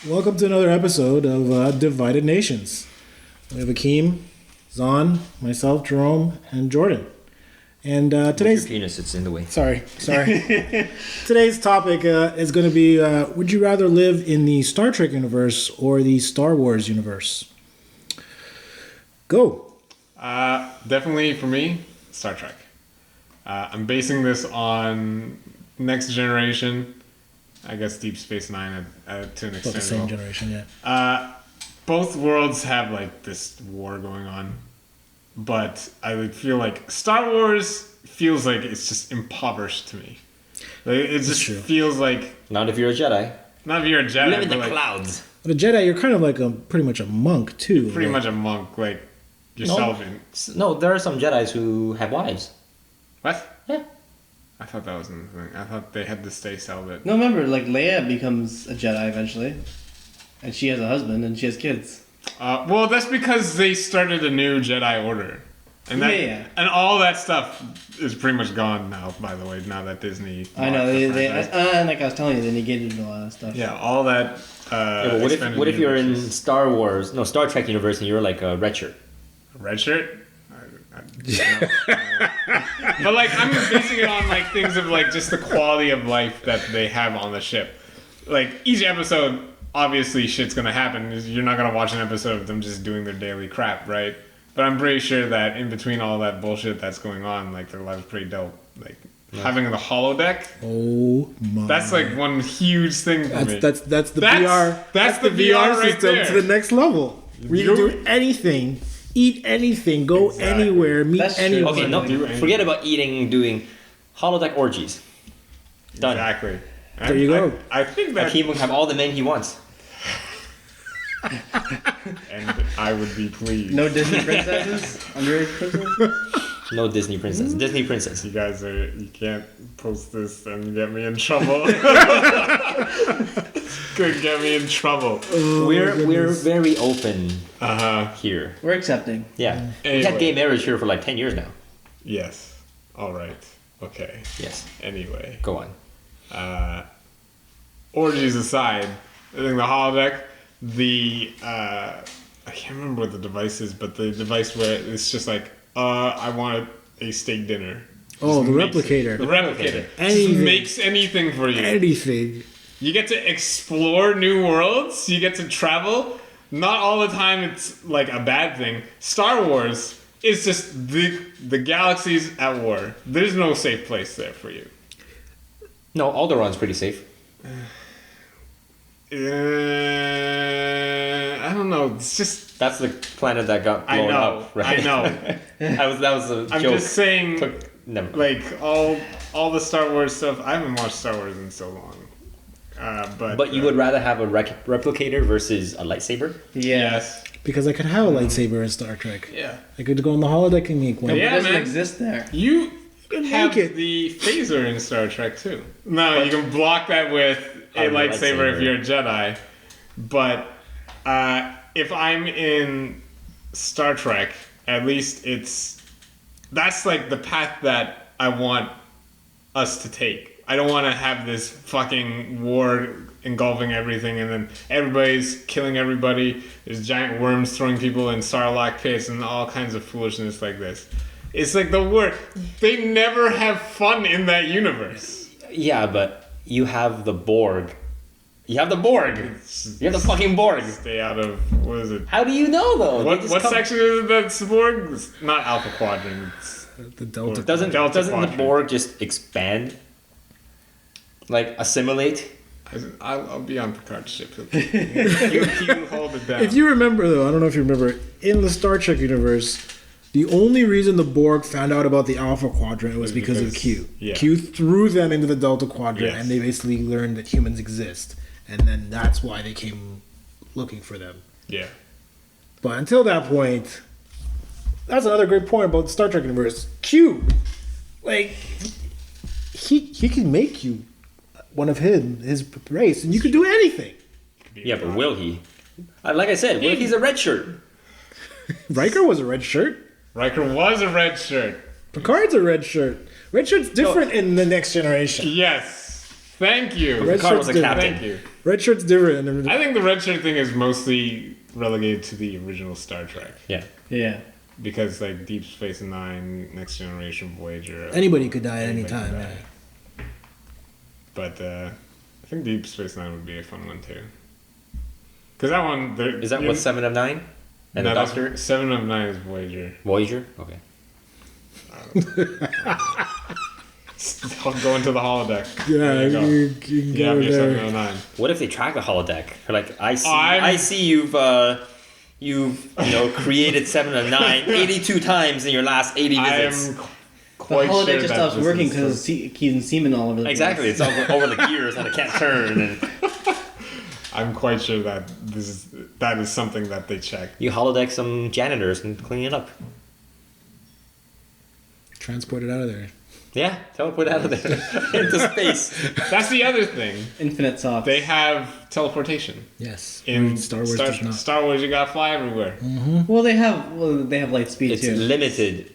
Welcome to another episode of Divided Nations. We have Akeem, Zahn, myself, Jerome, and Jordan. And today's Your penis, it's in the way. sorry. Today's topic is going to be: would you rather live in the Star Trek universe or the Star Wars universe? Go. Definitely for me, Star Trek. I'm basing this on Next Generation. I guess Deep Space Nine to an About extent. the same well. generation, yeah. Both worlds have like this war going on, but I would feel like Star Wars feels like it's just impoverished to me. Like, it just true. feels like Not if you're a Jedi. not if you're a You Jedi, live in but the like clouds. But a Jedi, you're kind of like pretty much a monk too. pretty Like, much a monk, like yourself. No, there are some Jedis who have wives. What? Yeah. I thought that was another thing. I thought they had to stay celibate. No, remember, like Leia becomes a Jedi eventually, and she has a husband and she has kids. Well, that's because they started a new Jedi Order, and that Yeah. and all that stuff is pretty much gone now. By the way, now that Disney, I know bought the they franchise. and like I was telling you, they negated a lot of stuff. Yeah, all that. Yeah, but what if you're in Star Trek universe and you're like a red shirt? red shirt? But like I'm basing it on like things of like just the quality of life that they have on the ship. Like each episode, obviously shit's gonna happen. You're not gonna watch an episode of them just doing their daily crap, right? But I'm pretty sure that in between all that bullshit that's going on, like their life's pretty dope. Like having the holodeck, oh my. that's like one huge thing for me. That's the That's- VR. that's the VR right system there. to the next level. Where you can do anything, eat anything, go Exactly. anywhere, meet That's true. anyone. Okay, no, do anything. forget about doing holodeck orgies. Done. Exactly. There you go. I think that, Akeem will have all the men he wants. and I would be pleased. No Disney princesses, underage princesses. No Disney princess. Disney princess. You guys you can't post this and get me in trouble. Could get me in trouble. We're very open here. We're accepting. Yeah. We had Anyway. gay marriage here for like 10 years now. Yes. All right. Okay. Yes. Anyway, Go on. orgies aside, I think the holodeck, I can't remember what the device is, but the device where it's just like, I want a steak dinner. Oh, Just the makes it. replicator. The replicator. Anything. Just makes anything for you. Anything. You get to explore new worlds. You get to travel. Not all the time it's like a bad thing. Star Wars is just the galaxies at war. There's no safe place there for you. No, Alderron's pretty safe. I don't know. It's just That's the planet that got I blown know. up, right? I know. that was a I'm joke. just saying, Never. like all the Star Wars stuff. I haven't watched Star Wars in so long. But you would rather have a replicator versus a lightsaber? yes. Because I could have a lightsaber in Star Trek. Yeah. I could go on the holodeck and make one. Yeah, it doesn't man. exist there. You can have make it. the phaser in Star Trek too. No, you can block that with a A lightsaber if lightsaber. you're a Jedi. But if I'm in Star Trek, at least that's like the path that I want us to take. I don't want to have this fucking war engulfing everything and then everybody's killing everybody. There's giant worms throwing people in Sarlacc pits and all kinds of foolishness like this. It's like the word. They never have fun in that universe. Yeah, but you have the Borg. You have the Borg. You have the fucking Borg. Stay out of, what is it? How do you know though? They What just what come- section is it that's Borg? It's not Alpha Quadrant. It's The Delta. Doesn't Delta the Quadrant. Borg just expand? Like assimilate? I'll be on Picard's ship. He'll hold it down. If you remember, though, I don't know if you remember, in the Star Trek universe, the only reason the Borg found out about the Alpha Quadrant was because of Q. yeah. Q threw them into the Delta Quadrant, Yes. and they basically learned that humans exist. And then that's why they came looking for them. Yeah. But until that point, that's another great point about the Star Trek universe. Q, like, he can make you one of his race, and you can do anything. Yeah, but will he? Like I said, what if he's a red shirt? Riker was a red shirt. Riker was a red shirt. Picard's a red shirt. Red shirt's different in the Next Generation. Yes. Thank you. Red Picard was shirt's a different. captain. Thank you. Red shirt's different. And I think the red shirt thing is mostly relegated to the original Star Trek. Yeah. Yeah. Because like Deep Space Nine, Next Generation, Voyager. anybody could die at any Anybody time. could Yeah. die. But I think Deep Space Nine would be a fun one too. Because that one, Is that what 7 of 9? And no, the that's- Doctor? 7 of 9 is Voyager. Voyager? Okay. I'll go into the holodeck. Yeah, There you go. you can Yeah, go you're there. 709. What if they track the holodeck? They're like, I see, I'm- I see you've created 7 of 9 82 times in your last 80 I visits. am The quite holodeck sure just that stops this working is because he's in semen all over the Exactly, place. it's over the gears and it can't turn. And I'm quite sure that that is something that they check. you holodeck some janitors and clean it up. Transport it out of there. Yeah, teleport out of there into space. That's the other thing. Infinite socks. They have teleportation. Yes. In Star Wars does not. Star Wars, you gotta fly everywhere. Well, they have light speed It's too. limited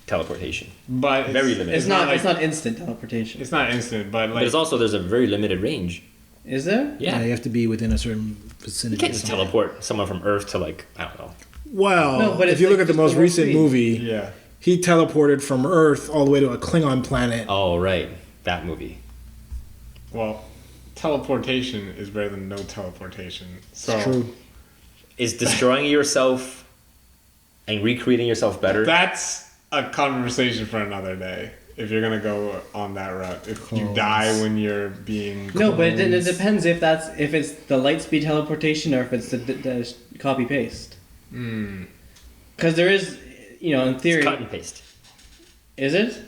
teleportation, But it's, very limited. It's not. like- It's not instant teleportation. It's not instant, but but like it's also there's a very limited range. Is there? Yeah, You have to be within a certain vicinity. you can't just teleport someone from Earth to like I don't know. Well, No, but if it's you look like at the just most the warp recent speed. movie, yeah. he teleported from Earth all the way to a Klingon planet. Oh right, that movie. Well, teleportation is better than no teleportation. So It's true. Is destroying yourself and recreating yourself better? that's a conversation for another day. If you're gonna go on that route, if you Clones. die when you're being No, but it Clones. depends if it's the light speed teleportation or if it's the copy paste. Because there is, in theory, It's cut and paste. is it?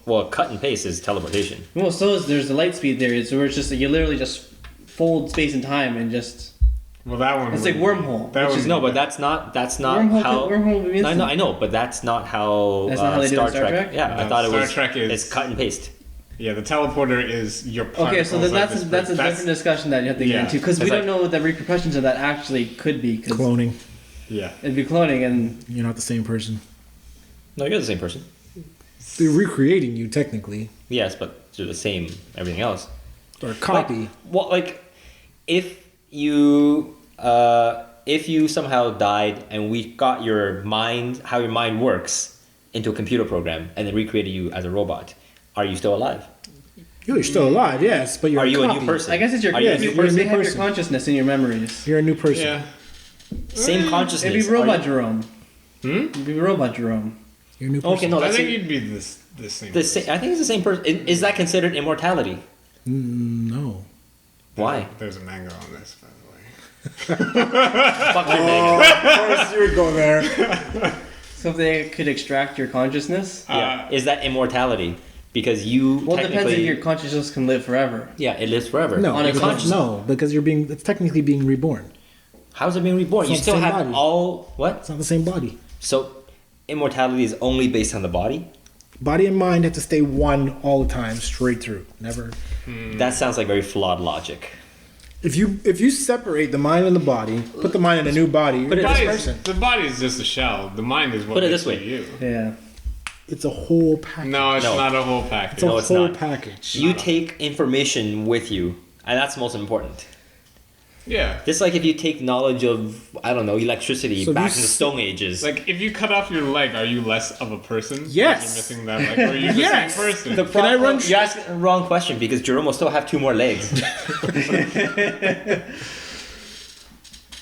Well, cut and paste is teleportation. Well, so is there's the light speed there. So where it's just you literally just fold space and time and just well, that one. it's like would- wormhole. That which would is, No, but that's not wormhole. how. Wormhole would be I know, instant. I know, but that's not how. That's not how they do it in Star Star Trek? Yeah, I No, thought it Star was. Trek is- It's cut and paste. Yeah, the teleporter is your. Okay, so then particles like that's this, a different discussion that you have to get Yeah. into because we It's don't like- know what the repercussions of that actually could be. Because Cloning. Yeah. it'd be cloning, and You're not the same person. No, you're the same person. They're recreating you technically, Yes, but you're the same. Everything else. or a copy. If you somehow died and we got your mind, how your mind works, into a computer program and then recreated you as a robot, are you still alive? You're still alive, yes, but you're Are you a copy. new person? I guess it's your Are you a yes, new you're a person? They new have your person. consciousness in your memories. You're a new person. Yeah. Same consciousness. It'd be Are robot you- Jerome. It'd be robot Jerome. You're a new person. Okay, no, I that's think you'd be this same. the same. I think it's the same person. Is that considered immortality? No. Why? There's a manga on this, by the way. Fuck your name. Of course you would go there. So if they could extract your consciousness, Yeah. Is that immortality? Because you well, it depends if technically. your consciousness can live forever. Yeah, it lives forever. No, On a because, conscious- no, because it's technically being reborn. How's it being reborn? It's You not still the same have body. all what? It's not the same body. So, immortality is only based on the body. Body and mind have to stay one all the time, straight through. Never. That sounds like very flawed logic. If you separate the mind and the body, put the mind in a new body, you're But a it- different Body's- person. the body is just a shell. The mind is what Put it makes this way. you. Yeah. It's a whole package. No, it's No. not a whole package. It's a No, it's whole not. package. You take information with you, and that's most important. Yeah. Just like if you take knowledge of, I don't know, electricity So back you in the s- Stone Ages. Like, if you cut off your leg, are you less of a person? Yes. You're missing that leg, or are you the Yes. same person? the Can I run You asked the wrong question because Jerome will still have 2 more legs.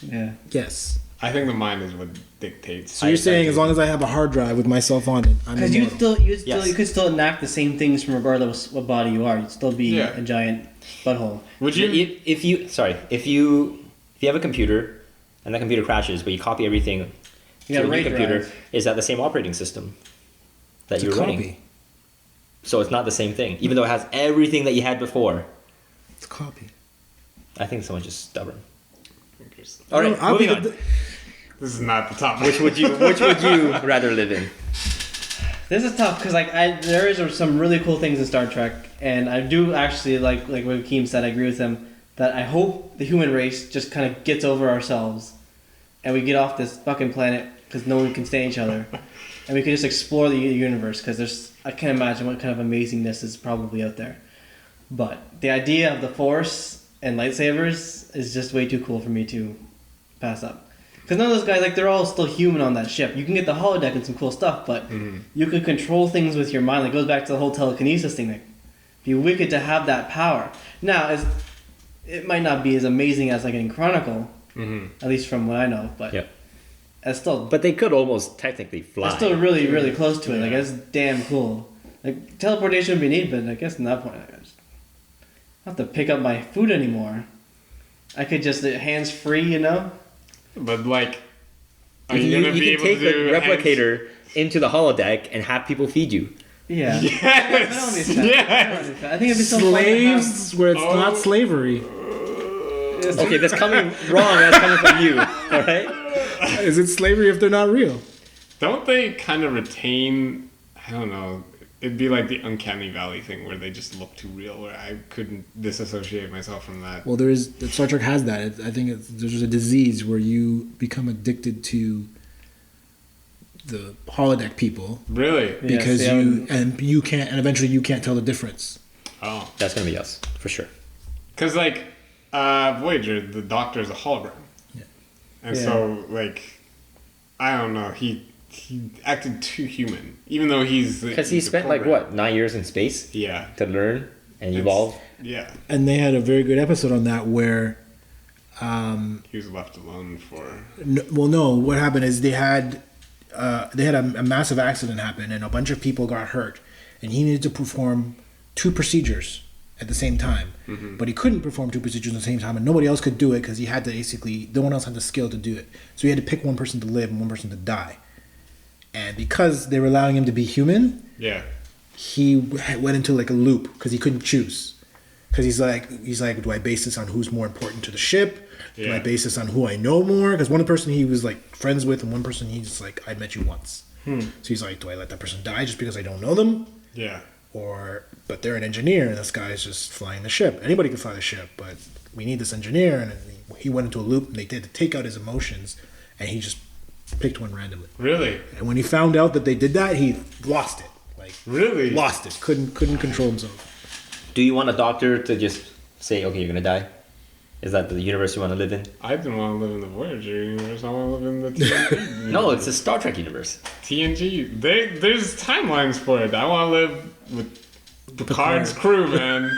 Yeah. Yes. I think the mind is what dictates. So you're saying as long as I have a hard drive with myself on it, I'm Because you immortal. Yes. you could still enact the same things from regardless what body you are. You'd still be Yeah. a giant butthole. Would you? if you have a computer and that computer crashes, but you copy everything You to got a a new RAID computer, drive. is that the same operating system that It's a you're running? copy. So it's not the same thing, even though it has everything that you had before. It's a copy. I think someone's just stubborn. This All right, I'll be moving the- on. is not the topic. Which would you rather live in? This is tough because there is some really cool things in Star Trek, and I do actually like what Keem said. I agree with him that I hope the human race just kind of gets over ourselves, and we get off this fucking planet because no one can stand each other, and we can just explore the universe because I can't imagine what kind of amazingness is probably out there. But the idea of the Force and lightsabers is just way too cool for me to pass up. Because none of those guys, like, they're all still human on that ship. You can get the holodeck and some cool stuff, but you could control things with your mind. Like, it goes back to the whole telekinesis thing. Like, it'd be wicked to have that power. Now, it might not be as amazing as, like, in Chronicle, at least from what I know, but Yeah. it's still... But they could almost technically fly. It's still really, really close to it. Like, that's damn cool. Like, teleportation would be neat, but I guess at that point, I just don't have to pick up my food anymore. I could just, hands free, you know? But like, are You, you, can, gonna you be can able take to the do replicator into the holodeck and have people feed you. Yeah. I don't want to be Yes. fat. I don't wanna Yes. be fat. I think it'd be so fun to have- Slaves where it's not slavery. Okay, that's coming wrong. That's coming from you. All right. Is it slavery if they're not real? Don't they kind of retain? I don't know. It'd be like the uncanny valley thing where they just look too real. Where I couldn't disassociate myself from that. Well, Star Trek has that. I think there's a disease where you become addicted to the holodeck people Really? because see, I would- you can't, and eventually you can't tell the difference. Oh, That's gonna be us for sure. because like Voyager, the Doctor is a hologram. Yeah. And Yeah. so like, I don't know. He acted too human, even though he's Because he he's a spent like program. what 9 years in space Yeah. to learn and It's- evolve. Yeah. And they had a very good episode on that where, He was left alone for. no, what happened is they had a massive accident happen and a bunch of people got hurt, and he needed to perform 2 procedures at the same time, but he couldn't perform 2 procedures at the same time, and nobody else could do it because he had to basically, no one else had the skill to do it, so he had to pick one person to live and one person to die, and because they were allowing him to be human, Yeah. he went into like a loop because he couldn't choose. Because he's like, do I base this on who's more important to the ship? Do I Yeah. base this on who I know more? Because one person he was like friends with, and one person he's just like, I met you once. So he's like, do I let that person die just because I don't know them? Yeah. But they're an engineer, and this guy's just flying the ship. Anybody can fly the ship, but we need this engineer. And he went into a loop, and they did to take out his emotions, and he just picked one randomly. Really. And when he found out that they did that, he lost it. Like Really. lost it. Couldn't control himself. Do you want a doctor to just say, okay, you're gonna die? Is that the universe you want to live in? I didn't want to live in the Voyager universe. I want to live in the TNG. No, it's a Star Trek universe. TNG. There's timelines for it. I want to live with Picard's crew, man.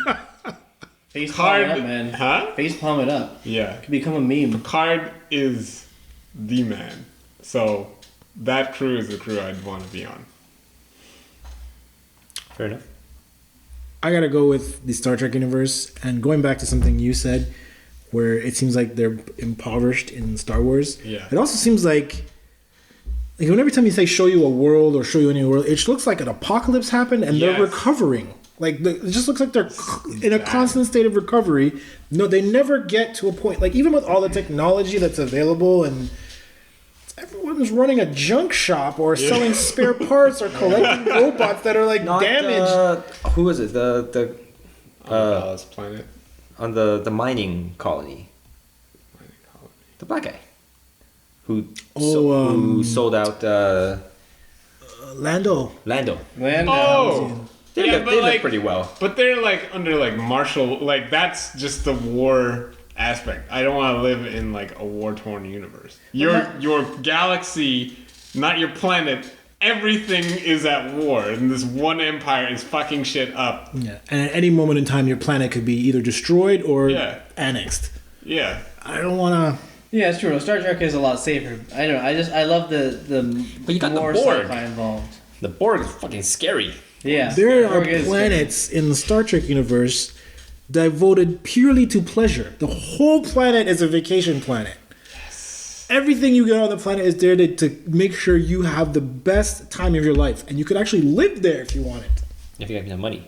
Face palm Picard, it up, man. huh? Face palm it up. Yeah. Could become a meme. Picard is the man. So that crew is the crew I'd want to be on. Fair enough. I gotta go with the Star Trek universe, and going back to something you said, where it seems like they're impoverished in Star Wars. Yeah. It also seems like when every time you say show you a world or show you any world, it looks like an apocalypse happened and Yes. they're recovering. Like it just looks like they're in a constant state of recovery. No, they never get to a point. Like even with all the technology that's available and everyone's running a junk shop or selling spare parts or collecting robots that are like damaged. Who is it? The On Dallas planet. on the mining colony. The black guy. Who who sold out Lando. Lando. Lando. Oh! They, Yeah, look, but they like- look pretty well. But they're like under like martial, like that's just the war aspect. I don't want to live in like a war torn universe. Your galaxy, not your planet. Everything is at war, and this one empire is fucking shit up. Yeah, and at any moment in time, your planet could be either destroyed or Yeah. annexed. Yeah, I don't want to. Yeah, it's true. Star Trek is a lot safer. I don't know. I love the But you got the more Borg. sci-fi involved. The Borg is fucking scary. Yeah. There are Borg is planets in the Star Trek universe devoted purely to pleasure. The whole planet is a vacation planet. Everything you get on the planet is there to make sure you have the best time of your life, and you could actually live there if you want it. If you have enough money.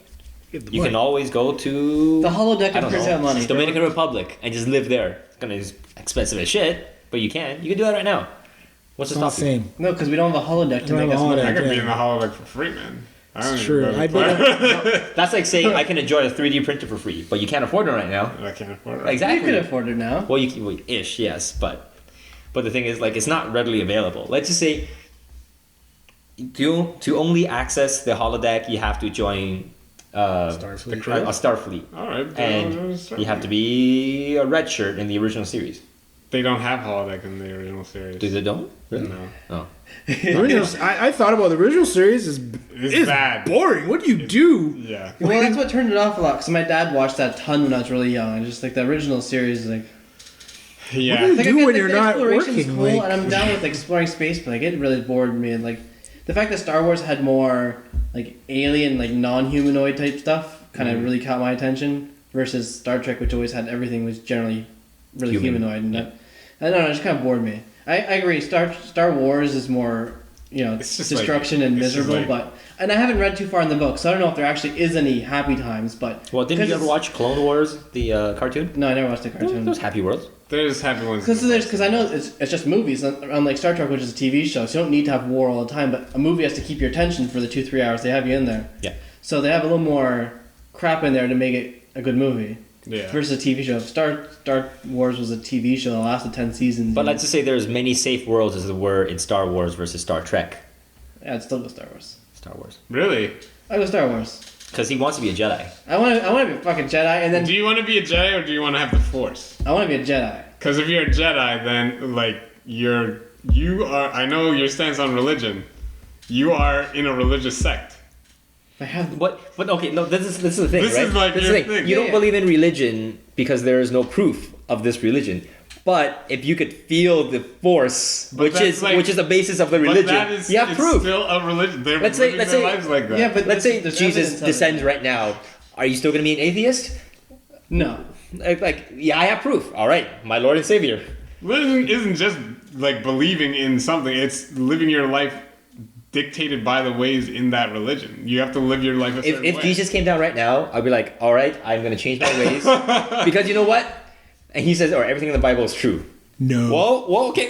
If the You money. can always go to The holodeck I don't prints know, out money. Dominican Republic and just live there. It's gonna be expensive as shit, but you can. You can do that right now. What's It's to not stop the you? same. No, because we don't have a holodeck to Don't make have us a money. I holodeck. could be Yeah. in the holodeck for free, man. I don't It's even true. go to I the bet- planet. That's like saying I can enjoy a 3D printer for free, but you can't afford it right now. I can't afford it. You Exactly. could afford it now. Well, you can, well, ish, yes, but the thing is, like, it's not readily available. Let's just say to only access the holodeck, you have to join Starfleet. crew? a Starfleet. All right. And you have to be a red shirt in the original series. They don't have holodeck in the original series. Do they don't? Really? No. Oh. The original- I thought about the original series is It's bad. boring. What do you do? Yeah. Well, that's what turned it off a lot. Because my dad watched that ton when I was really young. And just like the original series, like Yeah. What do like, you I do get when the you're not exploration's working? cool, Like, and I'm down with exploring space, but like it really bored me. And like the fact that Star Wars had more like alien, like non-humanoid type stuff, kind of really caught my attention. Versus Star Trek, which always had everything was generally really Human. humanoid, and that I don't know, it just kind of bored me. I agree. Star Wars is more It's just destruction like- and it's just miserable, like- but and I haven't read too far in the book, so I don't know if there actually is any happy times. But Well, didn't you ever watch Clone Wars, the cartoon? No, I never watched the cartoon. Those happy worlds. There's happy ones. Because I know it's just movies, unlike Star Trek, which is a TV show, so you don't need to have war all the time. But a movie has to keep your attention for the 2-3 hours they have you in there. Yeah. So they have a little more crap in there to make it a good movie. Yeah. Versus a TV show. Star Wars was a TV show that lasted 10 seasons. But let's just say there's many safe worlds as there were in Star Wars versus Star Trek. Yeah, I'd still go Star Wars. Star Wars. Really? I go Star Wars. Because he wants to be a Jedi. I want to be a fucking Jedi, and then Do you want to be a Jedi or do you want to have the Force? I want to be a Jedi. Because if you're a Jedi, then like you are. I know your stance on religion. You are in a religious sect. I have. But okay, no, this is the thing, This right? is like This your the thing. You don't Yeah. believe in religion because there is no proof of this religion. But if you could feel the force, But that's which is the basis of the But religion, that is you have it's proof. still a religion. They're Let's say- living let's their say- lives like that. Yeah, but Let's say there's Jesus evidence of it. descends right now. Are you still going to be an atheist? No. Yeah, I have proof. All right, my Lord and Savior. Religion isn't just like believing in something. It's living your life dictated by the ways in that religion. You have to live your life a certain If way. Jesus came down right now, I'd be like, all right, I'm going to change my ways because you know what? And he says, "Or everything in the Bible is true." No. Okay,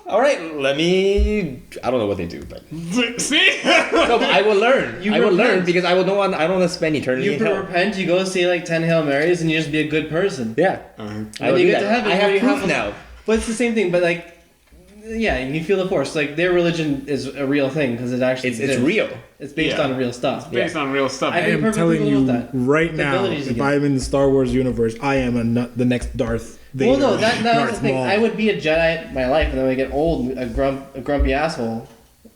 all right. Let me. I don't know what they do, but See? no, but I will learn. You I will repent. learn because I don't want to spend eternity You in hell. repent, you go say like 10 Hail Marys, and you just be a good person. Yeah, Uh-huh. I will you do get that. to heaven I where have you proof have- now. But it's the same thing, but like, yeah, you feel the force. Like, their religion is a real thing because it actually It's exists. real. It's based Yeah. on real stuff. Based on real stuff. I I am perfectly telling cool you with that. right The now, abilities you if get. I'm in the Star Wars universe, I am the next Darth Vader. Well, no, that was Darth the thing. Maul. I would be a Jedi in my life, and then when I get old, a grumpy asshole,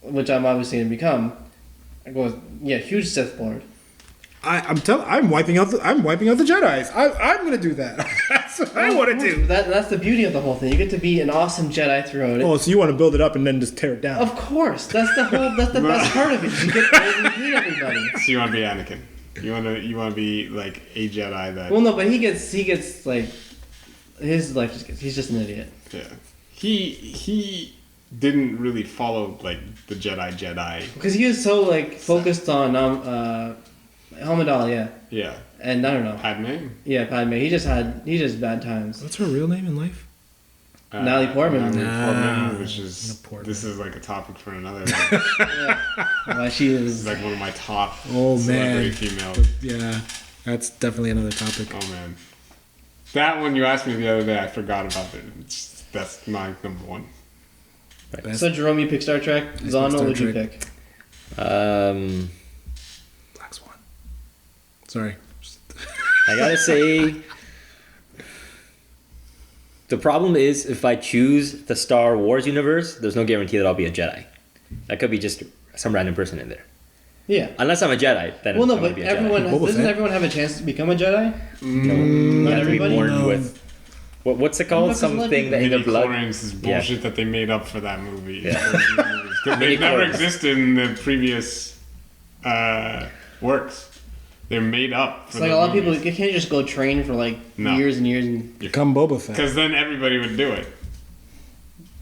which I'm obviously going to become. I go, yeah, huge Sith Lord. I'm wiping out the Jedi's. I'm gonna do that. That's what I want to do. That's the beauty of the whole thing. You get to be an awesome Jedi throughout it. Oh, so you want to build it up and then just tear it down? Of course, that's the best part of it. You get old and hate everybody. So you want to be Anakin. You want to be like a Jedi that. Well, no, but he gets like his life just he's just an idiot. Yeah. He didn't really follow like the Jedi. Because he was so like focused on Amidala, yeah, Yeah. and I don't know, Padme. yeah, Padme. He just bad times. What's her real name in life? Natalie Portman. Natalie Nah, Portman, which is Portman. this is like a topic for another. Why she This is is. like one of my top Oh, celebrity man. females. Yeah, that's definitely another topic. Oh man, that one you asked me the other day, I forgot about it. That's my number one. Best So Jerome, you pick Star Trek. Zon, what Star would you Trek. pick? Black Swan. Sorry. I gotta say, the problem is if I choose the Star Wars universe, there's no guarantee that I'll be a Jedi. That could be just some random person in there. Yeah. Unless I'm a Jedi, then Well, no, I'm gonna but be a everyone Jedi. Boba doesn't Fett. everyone have a chance to become a Jedi? No, you have to be everybody? born No. with what's it called? What the fuck is Something that in their blood. Midi-chlorians is Yeah. bullshit that they made up for that movie. Yeah. Because they never Midi-chlorians. existed in the previous works. They're made up. It's like a lot of people. You can't just go train for like No. years and years. And Become Boba Fett. Because then everybody would do it.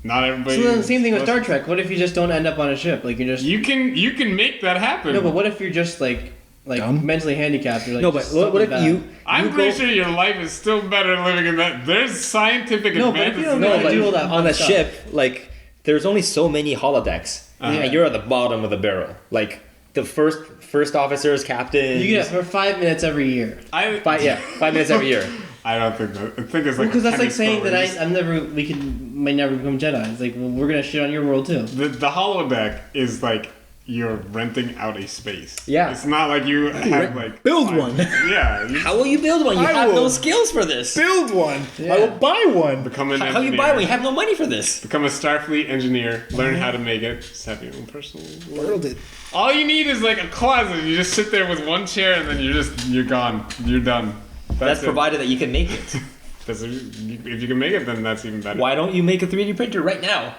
Not everybody. so then the same thing with Star supposed- Trek. What if you just don't end up on a ship? Like you're just You can make that happen. no. But what if you're just like Dumb? mentally handicapped? You're like, No, but just what if something you? bad. I'm you pretty go- sure your life is still better living in that. There's scientific No, but if you advances. don't in know No, that. how to but do all that on fun a stuff. ship, like there's only so many holodecks, Uh-huh. and you're at the bottom of the barrel. Like the first officers, captains. You get it for 5 minutes every year. I 5 minutes every year. I don't think that. I think it's like Because that's like tennis saying that stories. may never become Jedi. It's like, well, we're gonna shit on your world too. The holodeck is like you're renting out a space. Yeah. It's not like you have like build one. Yeah. You How will you build one? You I have no will. skills for this. Build one. Yeah. I will buy one. become an How you engineer. buy one? You have no money for this. Become a Starfleet engineer. Learn how to make it. Just have your own personal. Build it. All you need is like a closet. You just sit there with one chair, and then you're gone. You're done. That's it. provided that you can make it. If you can make it, then that's even better. Why don't you make a 3D printer right now?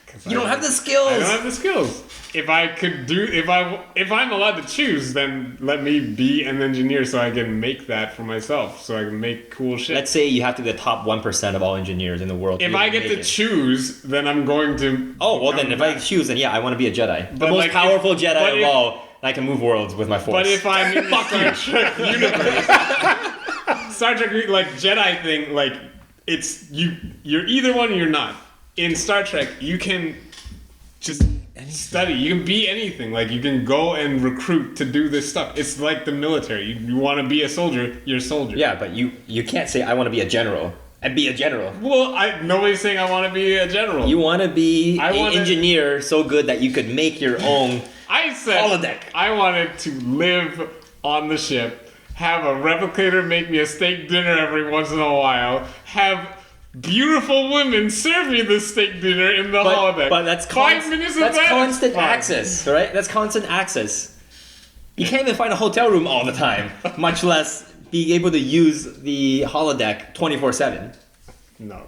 'Cause You don't have the skills. I don't have the skills. If I'm allowed to choose, then let me be an engineer so I can make that for myself, so I can make cool shit. Let's say you have to be the top 1% of all engineers in the world. If be I able get make to it. choose, then I'm going to. Oh, well then, become if I that. choose, then yeah, I want to be a Jedi. The But most like, powerful if- Jedi but of if- all. And I can move worlds with my force. But if I'm in the Star Trek universe, Star Trek like Jedi thing, like you're either one or you're not. In Star Trek, you can just study. You can be anything. Like you can go and recruit to do this stuff. It's like the military. You want to be a soldier, you're a soldier. Yeah, but you can't say I want to be a general and be a general. Well, nobody's saying I want to be a general. You want to be I an wanna- engineer so good that you could make your own. I said Holodeck. I wanted to live on the ship, have a replicator make me a steak dinner every once in a while, have beautiful women serve me the steak dinner in the holodeck. But that's 5 minutes of that's that. constant fine. access, right? That's constant access. You can't even find a hotel room all the time, much less be able to use the holodeck 24/7. No,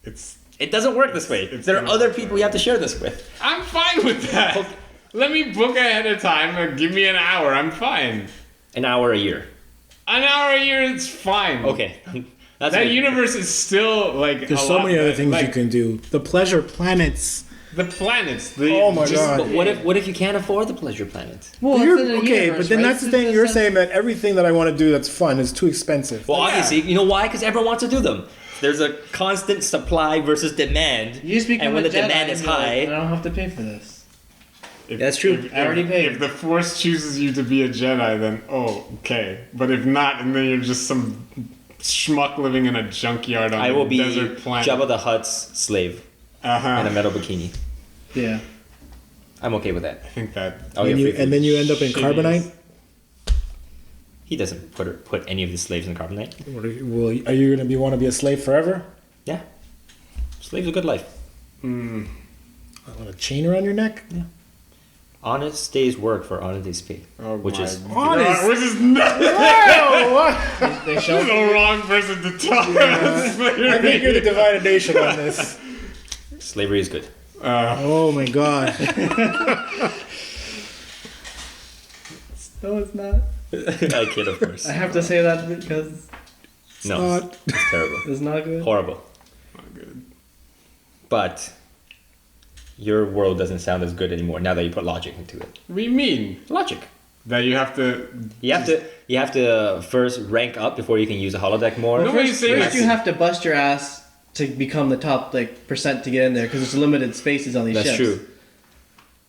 it's. It doesn't work this way. It's There are gonna other work people you have to share this with. I'm fine with that. Let me book ahead of time and give me an hour. I'm fine. An hour a year. An hour a year, it's fine. Okay. That's That what- universe is still like. There's a so lot many other better. things Like, you can do. The pleasure planets. The planets. Oh my God. But what if you can't afford the pleasure planet? Well, You're- it's in a okay, universe, but then right? that's the thing. You're saying that everything that I want to do that's fun is too expensive. Well, Yeah. obviously, you know why? Because everyone wants to do them. There's a constant supply versus demand. You just become and when a the Jedi demand is and you're like, high, I don't have to pay for this. That's true. If, I already paid. If the Force chooses you to be a Jedi, then okay. But if not, and then you're just some schmuck living in a junkyard on I a will be desert planet. Jabba the Hutt's slave Uh-huh. in a metal bikini. Yeah. I'm okay with that. I think that. I'll get free food. And then you end up in Shitty. carbonite. He doesn't put any of his slaves in carbonite. Are you going to want to be a slave forever? Yeah. Slave's a good life. I want a chain around your neck. Honest days work for honest days pay. Oh which my is God, Honest. which is not Whoa, what? They show the wrong person to talk about slavery. I think you're the divided nation on this. slavery is good. Oh my God. No, it's not. I kid, of course. I have to say that because No, Not. it's terrible. it's not good. Horrible. Not good. But your world doesn't sound as good anymore now that you put logic into it. What do you mean? Logic. That you have to. You have to first rank up before you can use a holodeck more. No, Nobody's saying First, that. you have to bust your ass to become the top percent to get in there because there's limited spaces on these That's ships. true.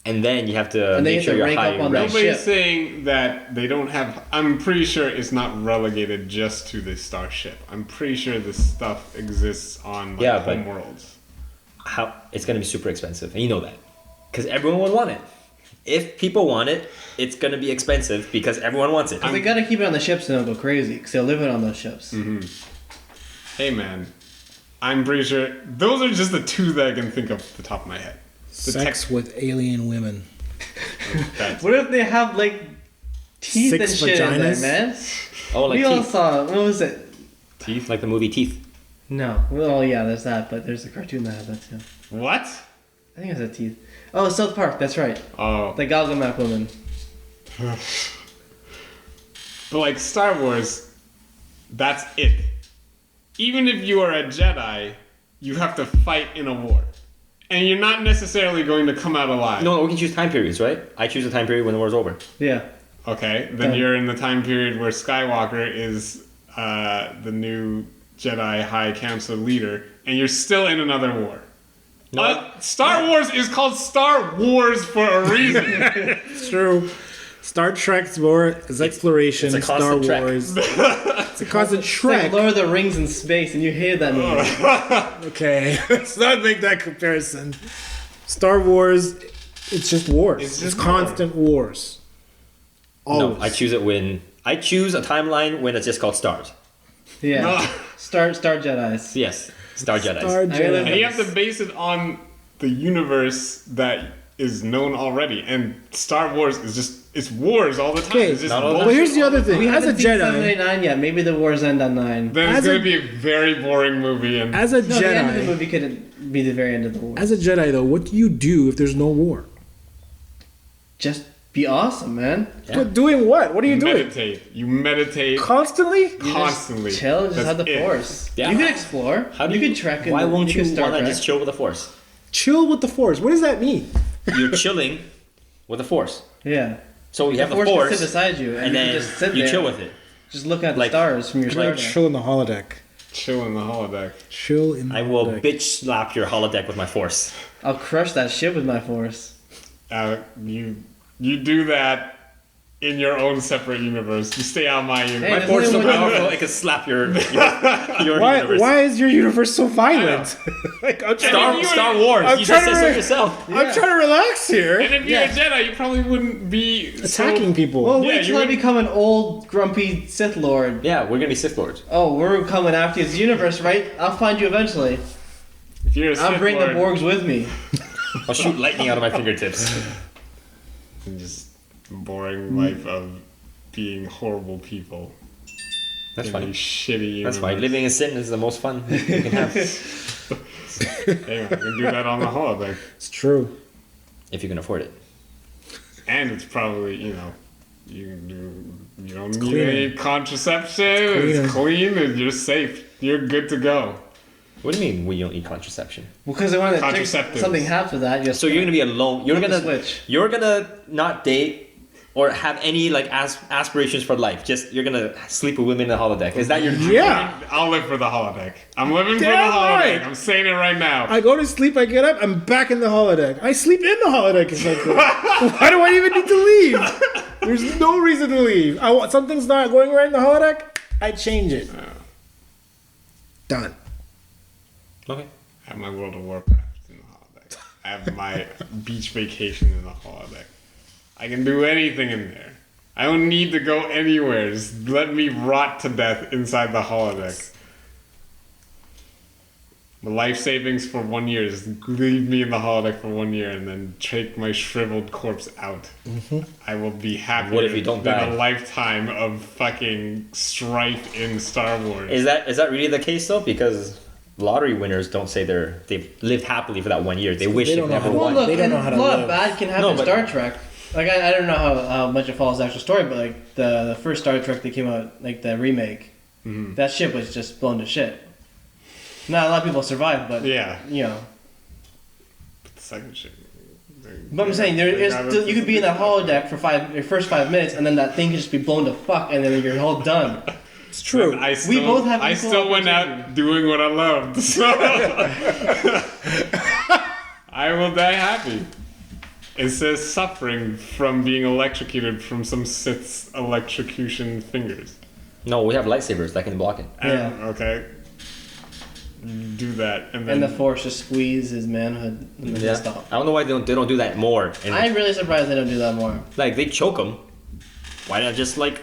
And then you have to And then make you sure have to you're rank high up on that ranked. Nobody's ship. saying that they don't have. I'm pretty sure it's not relegated just to the starship. I'm pretty sure this stuff exists on like, Yeah, but- home worlds. How it's gonna be super expensive, and you know that, because everyone would want it. If people want it, it's gonna be expensive because everyone wants it. But they gotta keep it on the ships and they'll go crazy because they'll live it on those ships. Hey man, I'm pretty sure those are just the two that I can think of off the top of my head. The Sex with alien women. That's What if they have teeth 6 and shit in there, vaginas? man? Oh, like We all teeth. saw. What was it? Teeth, like the movie Teeth. No. Well, yeah, there's that, but there's a cartoon that had that too. what? I think it's a teeth. Oh, South Park. That's right. Oh, The Galgamap woman. but like Star Wars, that's it. Even if you are a Jedi, you have to fight in a war, and you're not necessarily going to come out alive. No, we can choose time periods, right? I choose a time period when the war's over. Yeah. Okay, then Yeah. you're in the time period where Skywalker is the new Jedi High Council leader, and you're still in another war. No, Star Wars is called Star Wars for a reason. It's true. Star Trek's more is exploration. it's a Star constant trek. Wars. It's a constant It's like trek. Lord of the Rings in space, and you hated that movie. Okay, let's not make that comparison. Star Wars It's just wars. It's It's, just constant wars. Always. No, I choose it when I choose a timeline when it's just called stars. Yeah. No. Star Jedi's. Yes, Star Jedi. Star I gotta- Jedi. And you have to base it on the universe that is known already. And Star Wars is just, it's wars all the time. Okay, It's just not all the Well, bullshit here's the all other thing. We As a haven't seen 7, 8, Jedi, 9 yet. Maybe the wars end on 9. Then it's As going a- to be a very boring movie. And as a No, the end of the Jedi, movie could be the very end of the war. as a Jedi though, what do you do if there's no war? Just be awesome, man. Yeah. But doing what? What are you doing? meditate. You meditate Constantly? You just constantly. chill, just That's have the it. force. Yeah. You can explore. How do you can trek. Why won't you can Star want to Trek. just chill with the Force? Chill with the Force. What does that mean? You're chilling with the Force. Yeah. So you have the Force Force, can sit beside you, and, and you then can just sit you there, chill with it. just look at Like- the stars from your star Like deck. chill in the holodeck. Chill in the holodeck. Chill in the I will holodeck. bitch slap your holodeck with my Force. I'll crush that ship with my force. You do that in your own separate universe. You stay out of my universe. Hey, My there's Force is so only one powerful, it can slap your Why, universe. why is your universe so violent? Like, I'm trying, Star Wars. I'm You trying just to said so re- yourself. I'm trying to relax here. And if you're Yeah. a Jedi, you probably wouldn't be Attacking people. Well, Yeah, wait you till I would- become an old, grumpy Sith Lord. Yeah, we're gonna be Sith Lords. Oh, we're coming after this universe, right? I'll find you eventually. If you're a I'll Sith bring Lord, the Borgs with me. I'll shoot lightning out of my fingertips. and just boring life of being horrible people. That's in a fine. shitty universe. That's fine. Living in sin is the most fun you can have. Hey, I can do that on the holodeck. It's true. If you can afford it. And it's probably, you don't need cleaner. any contraception. It's clean and you're safe. You're good to go. What do you mean we don't need contraception? Because when Contraceptives. something happens with that, you So you're gonna be alone. You're Flip the gonna switch. You're gonna not date or have any like aspirations for life. Just you're gonna sleep with women in the holodeck. Is that your dream? Yeah. I'll live for the holodeck. I'm living for the Damn holodeck. right. I'm saying it right now. I go to sleep, I get up, I'm back in the holodeck. I sleep in the holodeck if I could. Why do I even need to leave? There's no reason to leave. Something's not going right in the holodeck, I change it. Done. Okay. I have my World of Warcraft in the holodeck. I have my beach vacation in the holodeck. I can do anything in there. I don't need to go anywhere. Just let me rot to death inside the holodeck. The life savings for 1 year is leave me in the holodeck for 1 year and then take my shriveled corpse out. I will be happy. What if you don't than die? a lifetime of fucking strife in Star Wars. Is that really the case though? Because lottery winners don't say they've lived happily for that 1 year. They wish they they don't know never how to- Well, won. look, They don't and know how to a lot live. of bad can happen No, in but- Star Trek. Like I don't know how much it follows the actual story, but like the first Star Trek that came out, like the remake, that ship was just blown to shit. Not a lot of people survived, but Yeah. you know. The second shit. But I'm saying there is still, you could be in that holodeck for your first 5 minutes, and then that thing could just be blown to fuck, and then you're all done. It's true. I still, both have I equal still went out opportunity. doing what I loved. So I will die happy. It says suffering from being electrocuted from some Sith's electrocution fingers. No, we have lightsabers that can block it. Yeah. Okay. Do that and then And the Force just squeeze his manhood and then Yeah. stop. I don't know why they don't do that more. And I'm really surprised they don't do that more. like they choke them. Why not just like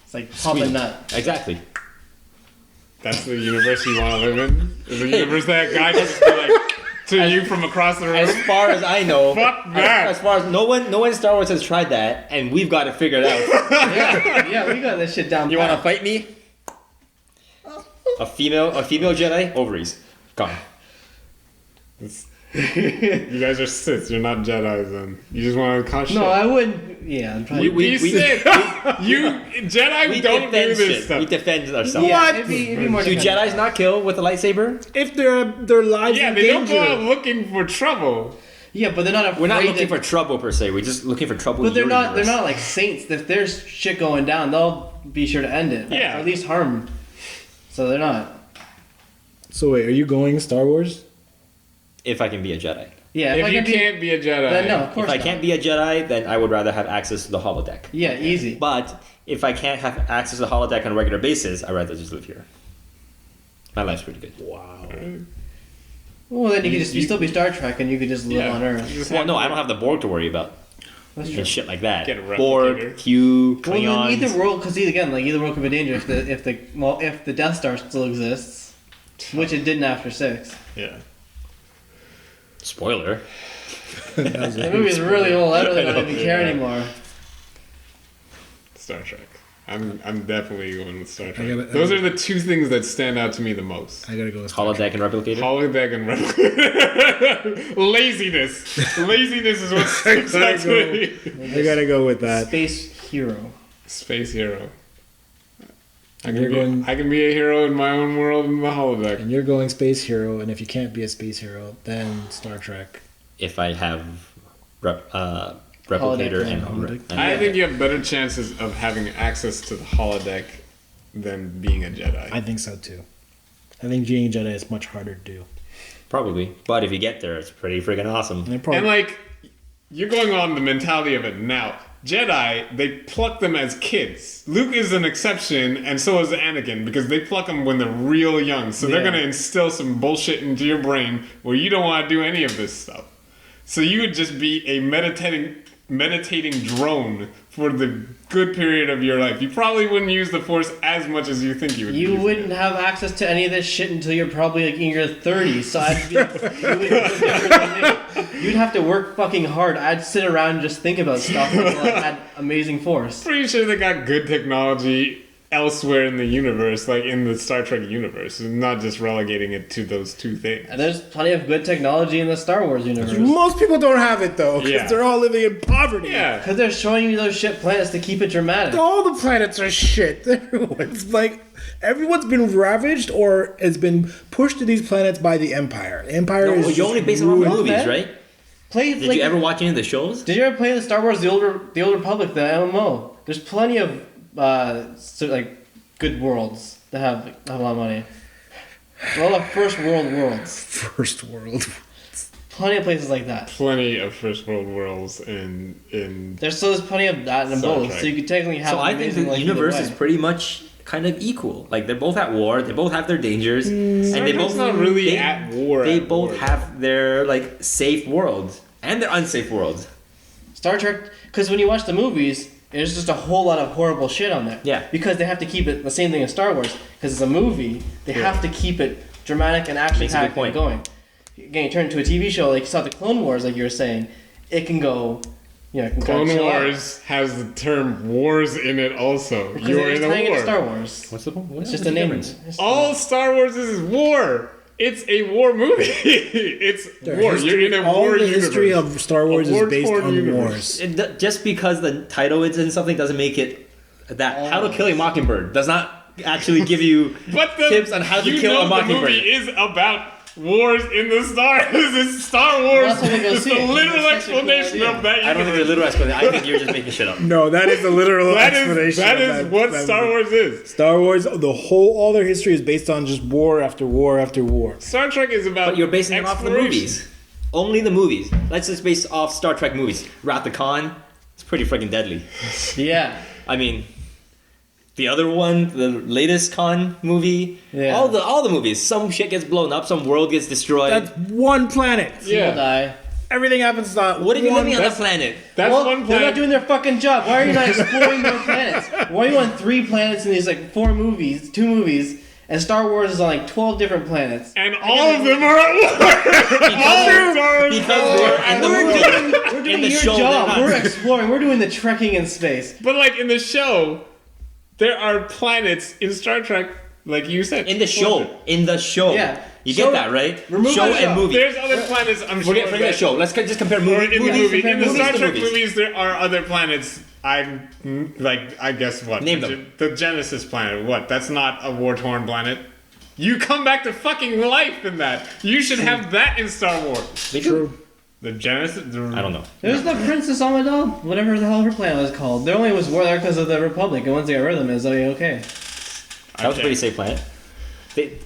It's like pop a Squeeze. nut. exactly? that's the universe you want to live in? Is the universe that guy can just be like to you from across the room? As far as I know, Fuck that. As far as no one in Star Wars has tried that, and we've got it figured out. Yeah, we got this shit down. You want to pat. fight me? A female Jedi ovaries gone. You guys are Siths, you're not Jedis then. You just want to cause shit. No, I wouldn't. Yeah, I'm trying. Be Sith. You Jedi We don't do defend this shit. stuff. We defend ourselves. Yeah, What? it'd be more Do defensive. Jedi's not kill with a lightsaber? If their lives Yeah, in they don't danger. go out looking for trouble. Yeah, but they're not afraid. We're not looking to- for trouble per se. We're just looking for trouble. But in they're your not. They're universe. not like saints. If there's shit going down, they'll be sure to end it. Yeah. Or at least harm. So they're not. So wait, are you going Star Wars? If I can be a Jedi. Yeah. If I you can be- can't be a Jedi, then no, of If course I not. can't be a Jedi, then I would rather have access to the holodeck. Yeah, easy. But if I can't have access to the holodeck on a regular basis, I'd rather just live here. My life's pretty good. Wow. Well, then you still be Star Trek, and you could just live Yeah. on Earth. Just Well, have- no, I don't have the Borg to worry about That's true. and shit like that. Get a replicator. Borg, Q, Well, then Klingons. either world, because either world could be dangerous if the Death Star still exists, which it didn't after 6. Yeah. Spoiler. The movie is really old. I don't really don't even care anymore. Star Trek. I'm definitely going with Star Trek. gotta- Those are the two things that stand out to me the most. I gotta go with Star Trek. Holodeck and replicator. Holodeck and replicator. Laziness. Laziness is what sticks out to me. I gotta go with that. Space hero. Space hero. I You're can, I can be a hero in my own world in the holodeck. And you're going space hero, and if you can't be a space hero, then Star Trek. If I have replicator Holodeck and holodeck. I think you have better chances of having access to the holodeck than being a Jedi. I think so too. I think being a Jedi is much harder to do. probably, but if you get there, it's pretty freaking awesome. And they're probably, And like, you're going on the mentality of it now. Jedi, they pluck them as kids. Luke is an exception, and so is Anakin, because they pluck them when they're real young. So they're Yeah. gonna instill some bullshit into your brain where you don't want to do any of this stuff. So you would just be a meditating drone for the good period of your life. You probably wouldn't use the Force as much as you think you would. You use wouldn't it. have access to any of this shit until you're probably like in your 30s. So I'd be, you would be different than me. You'd have to work fucking hard. I'd sit around and just think about stuff until I had amazing force. Pretty sure they got good technology elsewhere in the universe, like in the Star Trek universe, and not just relegating it to those two things. And there's plenty of good technology in the Star Wars universe. most people don't have it though, because Yeah. they're all living in poverty. Yeah. Because they're showing you those shit planets to keep it dramatic. All the planets are shit. Everyone's like, everyone's been ravaged or has been pushed to these planets by the Empire. The Empire No, is you only just base it off ruined. movies, man. right? Play Did like, you ever watch any of the shows? Did you ever play the Star Wars the Old Republic, the MMO? There's plenty of like good worlds that have a lot of money. All the first world worlds. First world. Plenty of places like that. Plenty of first world worlds in There's plenty of that in Star both, Trek. so you could technically have. So I think amazing the life universe either is way. pretty much kind of equal. Like they're both at war. They both have their dangers, and they Trek's both not really they, at war. They at both war. have their like safe worlds and their unsafe worlds. Star Trek, because when you watch the movies, there's just a whole lot of horrible shit on there. Yeah. Because they have to keep it the same thing as Star Wars. Because it's a movie, they have to keep it dramatic and action Makes a good packed and point. going. Again, you turn it into a TV show like you saw the Clone Wars, like you were saying, it can go. It can Clone chill out. Wars has the term wars in it also. Because You're they're in just tying a into war. Star Wars. What's the point? It's just a name. It's All Star Wars is war. It's a war movie. It's war. You're in a all war the universe. history of Star Wars is based war-torn on universe. wars. Just because the title is in something doesn't make it that. How to Kill a Mockingbird does not actually give you But the, tips on how to you kill know a the mockingbird. movie is about wars in the stars. It's Star Wars. Well, that's why we go It's see the it. literal That's such a cool explanation idea. of that I don't think the universe. literal explanation. I think you're just making shit up. No, that is the literal That explanation. is of what that Star movie. Wars is. Star Wars, all their history is based on just war after war after war. Star Trek is about. But you're basing it off the exploration. movies. Only the movies. Let's just base off Star Trek movies. Wrath of Khan. It's pretty freaking deadly. Yeah. I mean, the other one, the latest Khan movie. Yeah. All the movies. Some shit gets blown up. Some world gets destroyed. That's one planet. People Yeah, die. Everything happens on what if you're one living on the that's- planet? that's Well, one they're planet. not doing their fucking job. Why are you not exploring more planets? Why are you on 3 planets in these like 2 movies, and Star Wars is on like 12 different planets? and all of them are at war. Because they're in the movie. We're In doing the your show, job. they're not. We're exploring. We're doing the trekking in space. But like in the show, there are planets in Star Trek, like you said. In the show. In the show. Yeah. You Show- get that, right? remove show the show. and movie. There's other planets. I'm sure. Forget the that- show. Let's just compare Or movie. in the movies. movie, in the Movies Star to Trek movies. movies, there are other planets. I'm like, I guess what? Name them. The Genesis planet. What? That's not a war-torn planet. You come back to fucking life in that. You should have that in Star Wars. They do. The Genesis. I don't know. There's the Princess Amidala, whatever the hell her planet was called. There only was war there because of the Republic, and once they got rid of them, it was okay. That was a pretty safe planet.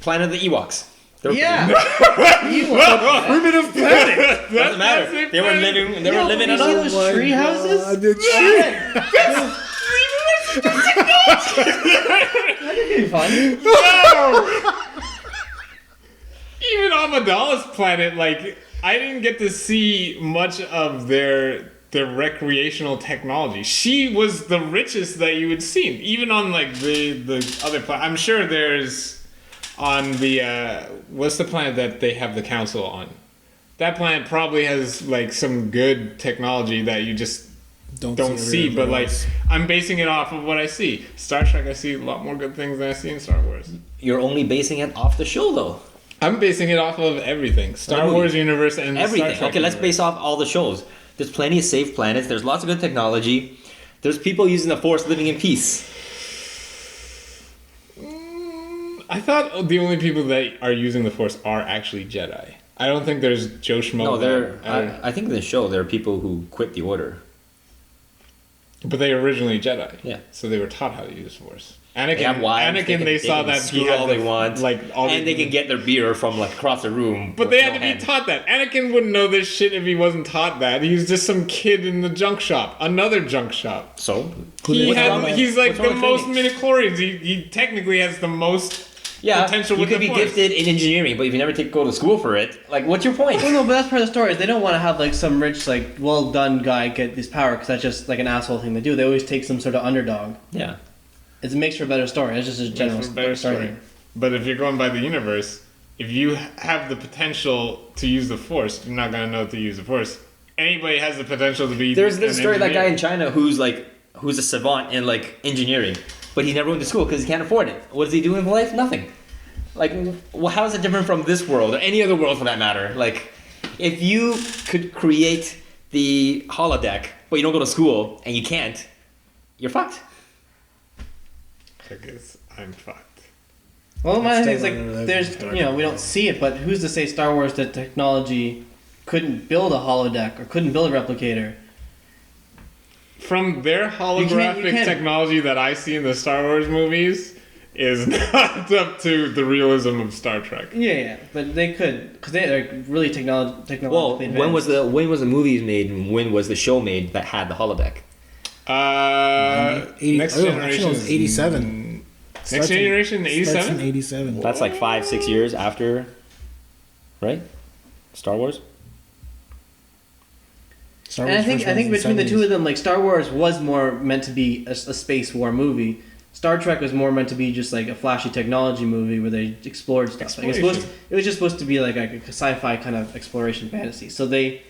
Planet of the Ewoks. They were Yeah. primitive planet. Doesn't matter. They were living. They were living you on see a. those tree houses? The tree. That'd be fun. No! Even Amidala's planet, like I didn't get to see much of their recreational technology. She was the richest that you had seen, even on like the other planet. I'm sure there's on the what's the planet that they have the council on? That planet probably has like some good technology that you just don't see, but like I'm basing it off of what I see. Star Trek, I see a lot more good things than I see in Star Wars. You're only basing it off the show, though. I'm basing it off of everything. Star Wars universe and Everything. Star Trek Okay, let's universe. base off all the shows. There's plenty of safe planets. There's lots of good technology. There's people using the Force living in peace. I thought the only people that are using the Force are actually Jedi. I don't think there's Joe Schmo. No, I think in the show there are people who quit the Order. but they were originally Jedi. Yeah. So they were taught how to use the Force. They have wives. Anakin, they saw can that screw he had all the- they want, like all and they can get their beer from like across the room. But with they no had to be hand. taught that. Anakin wouldn't know this shit if he wasn't taught that. He was just some kid in the junk shop, another junk shop. So He's like what's wrong the with most training? midichlorians. He technically has the most potential you with could the be Force. gifted in engineering, but if you never go to school for it, like, what's your point? Well, no, but that's part of the story. They don't want to have like some rich, like well done guy get this power because that's just like an asshole thing to do. They always take some sort of underdog. Yeah. It makes for a better story. It's just a general Makes for a better story. But if you're going by the universe, if you have the potential to use the Force, you're not gonna know to use the Force. Anybody has the potential to be. There's an this story of that guy engineer. in China who's a savant in like engineering, but he never went to school because he can't afford it. What is he doing in life? Nothing. Like, well, how is it different from this world or any other world for that matter? Like, if you could create the holodeck, but you don't go to school and you can't, you're fucked. I guess I'm fucked. Well, my thing is Still like not there's Star we don't see it, but who's to say Star Wars the technology couldn't build a holodeck or couldn't build a replicator? From their holographic can't- technology that I see in the Star Wars movies is not up to the realism of Star Trek. Yeah, but they could because they're really technologically Well, advanced. when was the movies made and when was the show made that had the holodeck? Next actually, Generation it was 87. Next Generation, Starts in 87. 87. That's like 5-6 years after, right? Star Wars. Star And I Wars think first between one's in the two 70s. of them, like Star Wars was more meant to be a space war movie. Star Trek was more meant to be just like a flashy technology movie where they explored stuff. Like it was just supposed to be like a sci-fi kind of exploration fantasy. So they,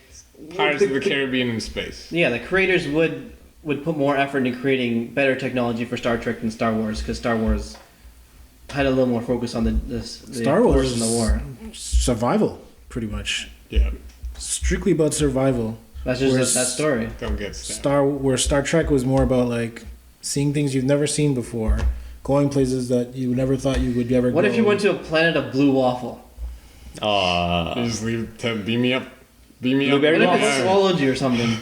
Pirates of the Caribbean in space. yeah, the creators would put more effort into creating better technology for Star Trek than Star Wars because Star Wars had a little more focus on the Star Wars force and the war. survival, pretty much. Yeah, Strictly about survival. That's just Whereas that story. don't get stabbed. Where Star Trek was more about like seeing things you've never seen before, going places that you never thought you would ever go. What if you went to a planet of blue waffle? You just leave to beam me up. Beam me Blueberry What up. if it waffle? swallowed you or something?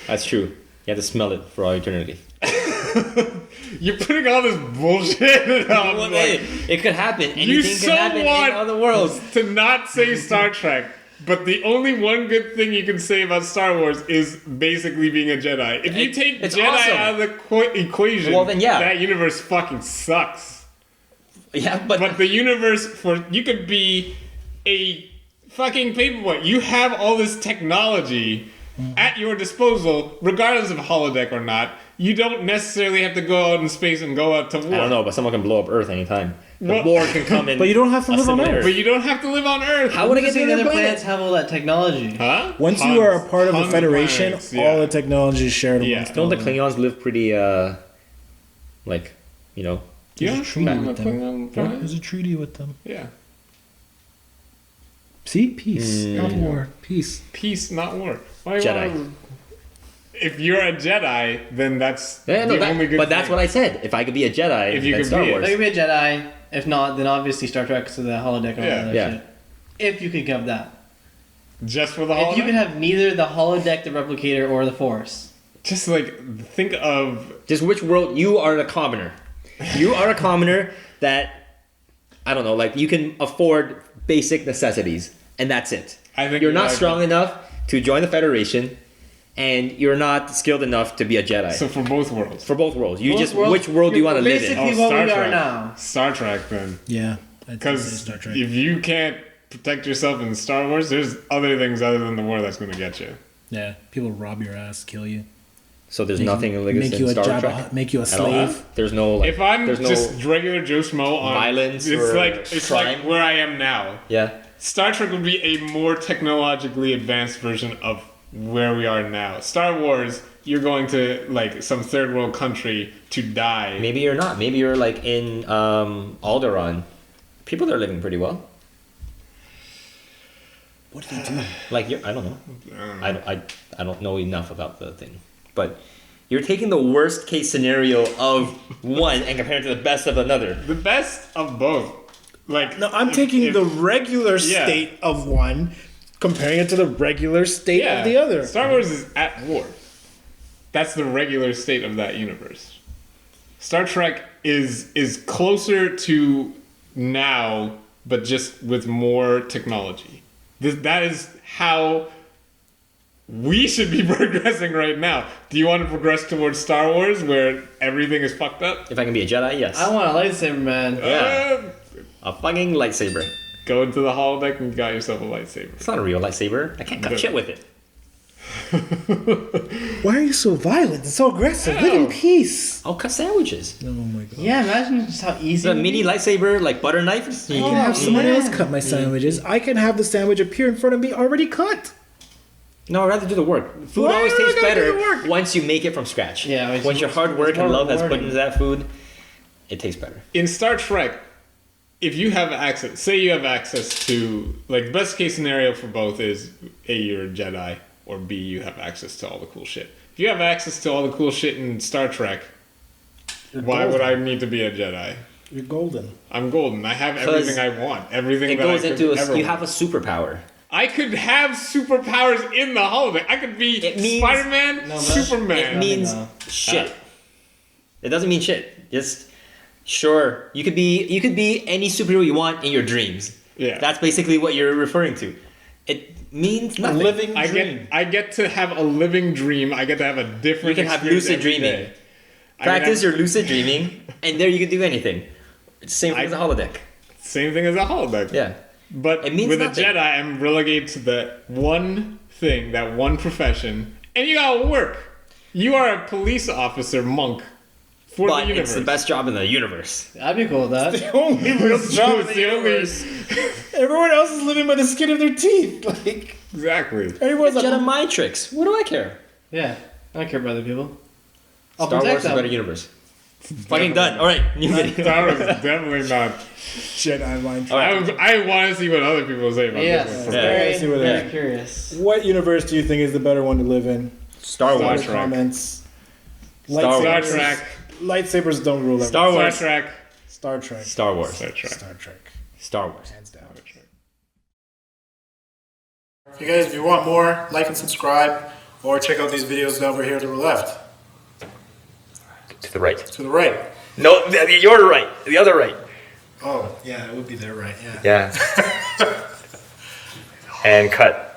That's true. You have to smell it for all eternity. You're putting all this bullshit out. Well, like, it could happen. you Anything so can happen in want other worlds. to not say Star Trek, but the only one good thing you can say about Star Wars is basically being a Jedi. If you take It's Jedi awesome. out of the equation, Well, then, yeah. that universe fucking sucks. Yeah, But the universe you could be a fucking paperboy. You have all this technology at your disposal, regardless of holodeck or not. You don't necessarily have to go out in space and go out to war. I don't know, but someone can blow up Earth anytime. The Well- war can come in. But you don't have to live on assimilate Earth. But you don't have to live on Earth. How would I get Say to the the other planet? planets have all that technology. Huh? Once Tons- you are a part of the tons Federation, planets, all the technology is shared Yeah. amongst Don't all the of them. Klingons live pretty, like, you know? Yeah, There's a treaty on with the them. Klingon Yeah, planet? there's a treaty with them. Yeah. See, peace, not war, peace. Peace, not war. Why Jedi. wanna- If you're a Jedi, then that's Yeah, no, the only good but that's thing. what I said. If I could be a Jedi, If you then could Star be it. Wars. They could be a Jedi. If not, then obviously Star Trek, so the holodeck and all Yeah. that Yeah. shit. If you could have that. Just for the If you holodeck? could have neither the holodeck, the replicator, or the Force. Just like think of Just which world you are a commoner. You are a commoner that I don't know, like you can afford basic necessities, and that's it. I think You're not like- strong enough to join the Federation, and you're not skilled enough to be a Jedi. so for both worlds. For both worlds, you Both just worlds- which world do you want to live in? basically- what we are now. Star Trek then. Yeah, I'd say Because Star Trek. if you can't protect yourself in Star Wars, there's other things other than the war that's going to get you. Yeah, people rob your ass, kill you, So there's nothing like this make you in a Star job, Trek. make you a at all? slave. There's no like. If I'm there's no just regular Joe Schmo on violence it's or like it's crime? like where I am now. yeah. Star Trek would be a more technologically advanced version of where we are now. Star Wars, you're going to like some third world country to die. Maybe you're not. Maybe you're like in Alderaan. People are living pretty well. What do they do? Like I don't know. I don't know enough about the thing, but you're taking the worst case scenario of one and comparing it to the best of another. The best of both. Like No, I'm taking the regular state of one, comparing it to the regular state of the other. Star Wars is at war. That's the regular state of that universe. Star Trek is closer to now, but just with more technology. That is how we should be progressing right now. Do you want to progress towards Star Wars where everything is fucked up? If I can be a Jedi, yes. I want a lightsaber, man. Yeah. A fucking lightsaber. Go into the holodeck and got yourself a lightsaber. It's not a real lightsaber. I can't cut shit with it. Why are you so violent and so aggressive? Live in peace. I'll cut sandwiches. Oh my god. Yeah, imagine just how easy. The it would mini be. lightsaber, like butter knife. You can have someone man. else cut my sandwiches. I can have the sandwich appear in front of me already cut. No, I'd rather do the work. Food Why always would I tastes gotta do better the work? once you make it from scratch. Yeah, it's- once your hard it's work and more love has put rewarding. into that food, it tastes better. In Star Trek, if you have access, say you have access to, like, best case scenario for both is A, you're a Jedi, or B, you have access to all the cool shit. If you have access to all the cool shit in Star Trek, why would I need to be a Jedi? You're golden. I'm golden. I have 'Cause everything I want. Everything It that goes I could into ever you want. have a superpower. I could have superpowers in the holodeck. I could be It means- Spider-Man, No, but- Superman. It means no. shit. It doesn't mean shit. Just sure, you could be any superhero you want in your dreams. Yeah. That's basically what you're referring to. It means nothing. living I dream. get to have a living dream. I get to have a different. You can have experience lucid every dreaming. day. I can Practice have- your lucid dreaming, and there you can do anything. It's the same thing as a holodeck. Same thing as a holodeck. Yeah. But It means with nothing. a Jedi, I'm relegated to that one thing, that one profession, and you gotta work. You are a police officer monk for But the universe. it's the best job in the universe. I'd be cool with that. The only real job in It's the the only- universe. Everyone else is living by the skin of their teeth. Like Exactly. everyone's Jedi like, mind tricks. What do I care? Yeah, I don't care about other people. I'll Star protect Wars is a them. better universe. Fucking done. All right, new video. Star Wars is definitely not. Jedi mind. All right. I want to see what other people say about Yes, this one. Yeah. very, I see what very that- curious. What universe do you think is the better one to live in? Star Star Wars. Trek. Comments. Star Star Wars. Trek. Lightsabers don't rule everything. Star Star Wars. Trek. Star Trek. Star Wars. Star Trek. Star Trek. Star Wars. Hands down. You guys, if you want more, like and subscribe, or check out these videos over here to the left, To the right. to the right. No, you're right. The other right. Oh, Yeah, it would be there, right? Yeah. Yeah. And cut.